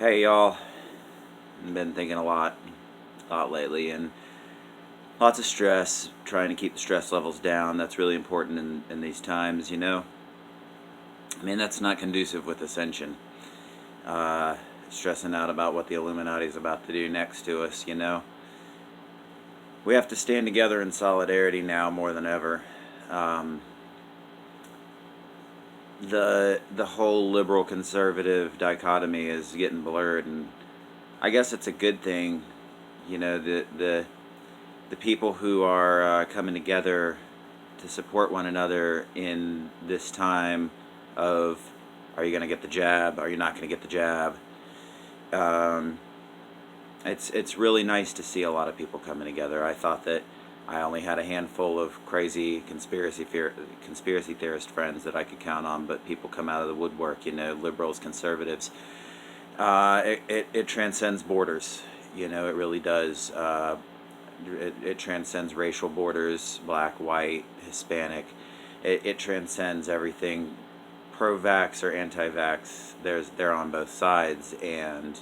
Hey y'all, I've been thinking a lot lately, and lots of stress, trying to keep the stress levels down. That's really important in these times, I mean, that's not conducive with ascension. Stressing out about what the Illuminati is about to do next to us. We have to stand together in solidarity now more than ever. Um, the whole liberal conservative dichotomy is getting blurred, and I guess it's a good thing. The people who are coming together to support one another in this time of, are you going to get the jab? Are you not going to get the jab? Um, it's really nice to see a lot of people coming together. I thought that I only had a handful of crazy conspiracy theorist friends that I could count on, but people come out of the woodwork. Liberals, conservatives. It transcends borders. It really does. It transcends racial borders, black, white, Hispanic. It transcends everything. Pro-vax or anti-vax, they're on both sides, and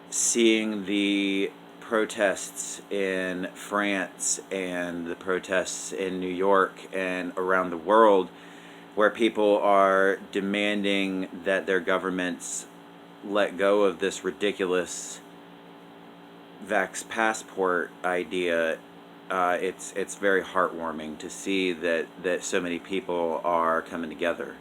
seeing the protests in France and the protests in New York and around the world, where people are demanding that their governments let go of this ridiculous vax passport idea. It's very heartwarming to see that so many people are coming together.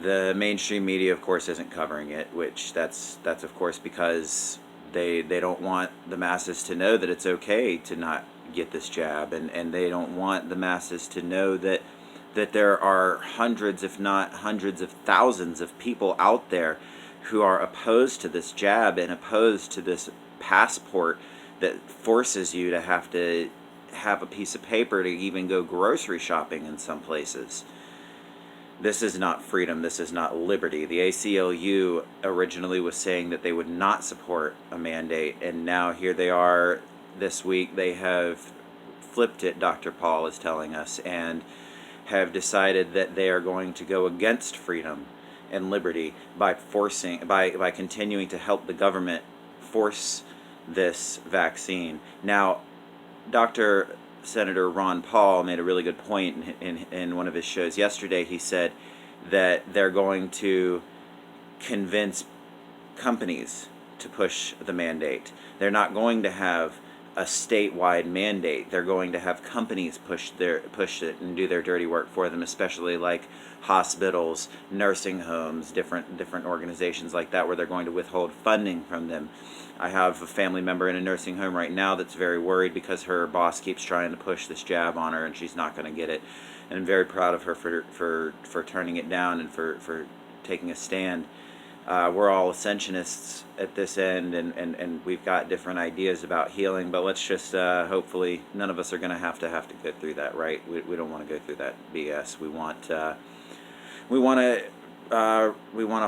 The mainstream media, of course, isn't covering it, which that's of course because they don't want the masses to know that it's okay to not get this jab, and they don't want the masses to know that there are hundreds, if not hundreds of thousands of people out there who are opposed to this jab and opposed to this passport that forces you to have a piece of paper to even go grocery shopping in some places. This is not freedom. This is not liberty. The ACLU originally was saying that they would not support a mandate, and now here they are this week. They have flipped it, Dr. Paul is telling us, and have decided that they are going to go against freedom and liberty by continuing to help the government force this vaccine. Now, Senator Ron Paul made a really good point in one of his shows yesterday. He said that they're going to convince companies to push the mandate. They're not going to have a statewide mandate. They're going to have companies push it and do their dirty work for them, especially like hospitals, nursing homes, different organizations like that, where they're going to withhold funding from them. I have a family member in a nursing home right now that's very worried because her boss keeps trying to push this jab on her, and she's not going to get it. And I'm very proud of her for turning it down and for taking a stand. We're all ascensionists at this end, and we've got different ideas about healing, but let's just hopefully none of us are going to have to go through that, right? We don't want to go through that BS. We want to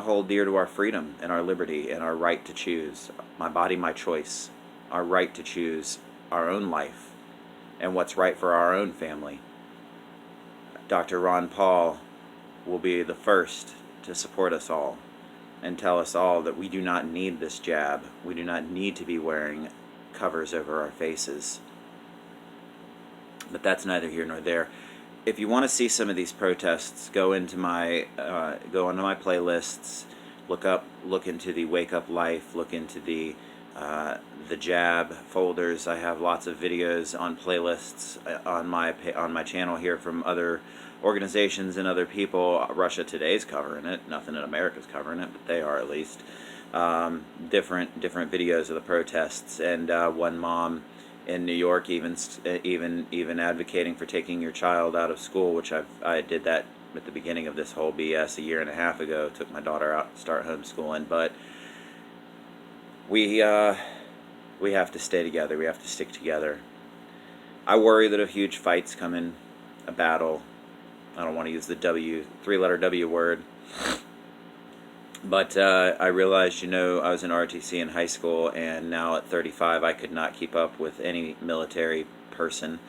hold dear to our freedom and our liberty and our right to choose. My body, my choice. Our right to choose our own life and what's right for our own family. Dr. Ron Paul will be the first to support us all and tell us all that we do not need this jab. We do not need to be wearing covers over our faces. But that's neither here nor there. If you want to see some of these protests, go into my playlists, look into the Wake Up Life, look into the jab folders. I have lots of videos on playlists on my channel here from other organizations and other people. Russia Today's covering it. Nothing in America's covering it, but they are at least. Different videos of the protests, and one mom in New York even advocating for taking your child out of school, which I did that at the beginning of this whole BS a year and a half ago. Took my daughter out to start homeschooling, but we have to stay together. We have to stick together. I worry that a huge fight's coming, a battle. I don't want to use the three-letter W word. But I realized, I was in ROTC in high school, and now at 35, I could not keep up with any military person.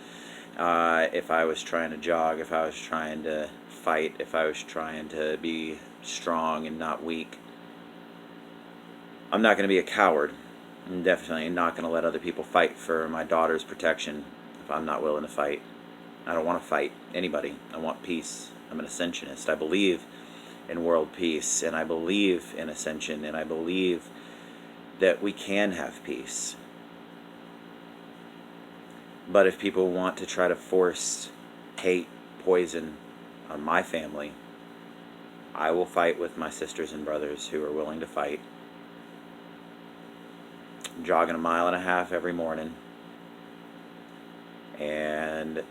If I was trying to jog, if I was trying to fight, if I was trying to be strong and not weak. I'm not going to be a coward. I'm definitely not going to let other people fight for my daughter's protection if I'm not willing to fight. I don't want to fight anybody. I want peace. I'm an ascensionist. I believe in world peace, and I believe in ascension, and I believe that we can have peace. But if people want to try to force hate, poison on my family, I will fight with my sisters and brothers who are willing to fight. I'm jogging 1.5 miles every morning, and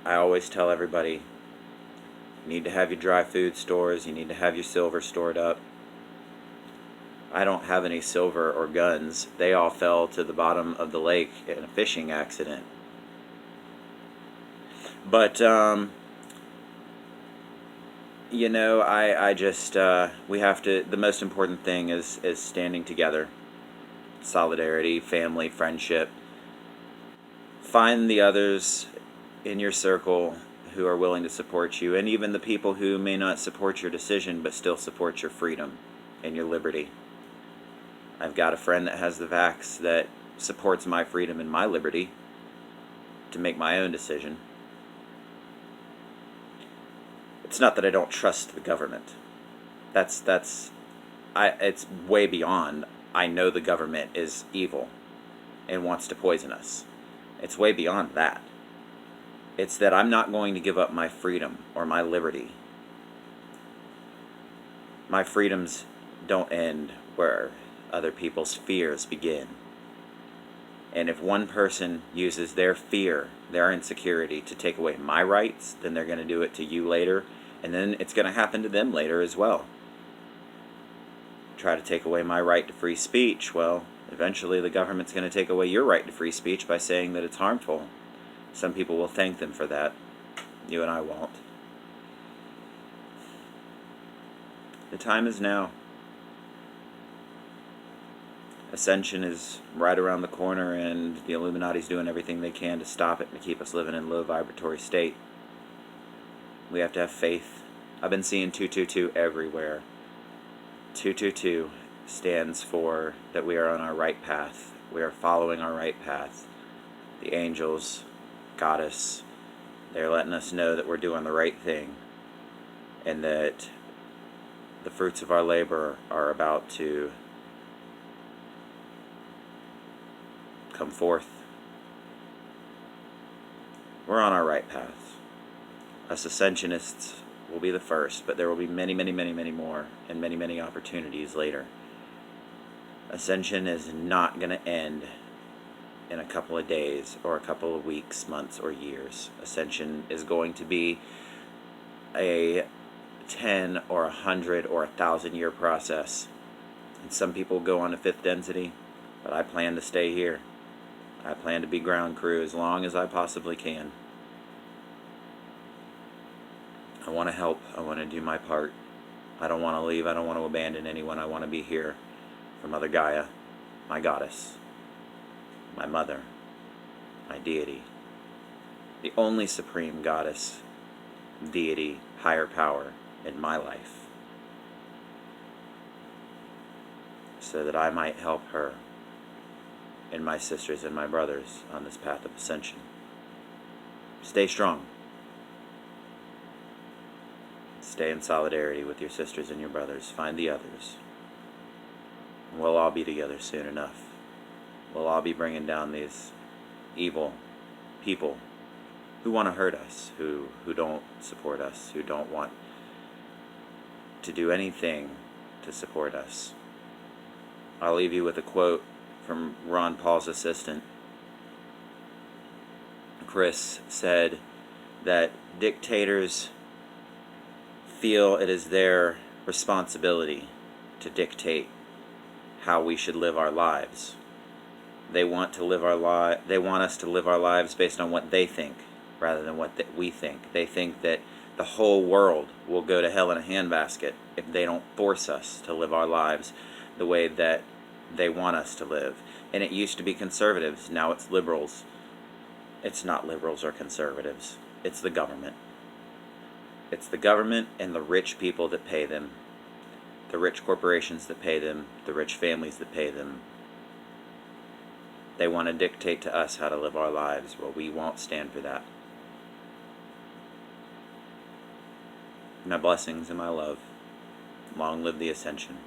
I always tell everybody, you need to have your dry food stores, you need to have your silver stored up. I don't have any silver or guns. They all fell to the bottom of the lake in a fishing accident. But, you know, I just, we have to, the most important thing is standing together. Solidarity, family, friendship. Find the others in your circle who are willing to support you, and even the people who may not support your decision but still support your freedom and your liberty. I've got a friend that has the vaxx that supports my freedom and my liberty to make my own decision. It's not that I don't trust the government. It's way beyond. I know the government is evil and wants to poison us. It's way beyond that. It's that I'm not going to give up my freedom or my liberty. My freedoms don't end where other people's fears begin. And if one person uses their fear, their insecurity to take away my rights, then they're going to do it to you later, and then it's going to happen to them later as well. Try to take away my right to free speech, well, eventually the government's going to take away your right to free speech by saying that it's harmful. Some people will thank them for that. You and I won't. The time is now. Ascension is right around the corner, and the Illuminati's doing everything they can to stop it and to keep us living in a low vibratory state. We have to have faith. I've been seeing 222 everywhere. 222 stands for that we are on our right path. We are following our right path. The angels, Goddess, they're letting us know that we're doing the right thing, and that the fruits of our labor are about to come forth. We're on our right path. Us ascensionists will be the first, but there will be many, many, many, many more, and many, many opportunities later. Ascension is not going to end in a couple of days or a couple of weeks, months, or years. Ascension is going to be a 10 or 100 or 1,000 year process. And some people go on to fifth density, but I plan to stay here. I plan to be ground crew as long as I possibly can. I want to help. I want to do my part. I don't want to leave. I don't want to abandon anyone. I want to be here for Mother Gaia, my goddess, my mother, my deity, the only supreme goddess, deity, higher power in my life, so that I might help her and my sisters and my brothers on this path of ascension. Stay strong. Stay in solidarity with your sisters and your brothers. Find the others. We'll all be together soon enough. We'll all be bringing down these evil people who want to hurt us, who don't support us, who don't want to do anything to support us. I'll leave you with a quote from Ron Paul's assistant. Chris said that dictators feel it is their responsibility to dictate how we should live our lives. They want us to live our lives based on what they think rather than what we think. They think that the whole world will go to hell in a handbasket if they don't force us to live our lives the way that they want us to live. And it used to be conservatives, now it's liberals. It's not liberals or conservatives, it's the government. It's the government and the rich people that pay them. the rich corporations that pay them, the rich families that pay them. They want to dictate to us how to live our lives. Well, we won't stand for that. My blessings and my love. Long live the Ascension.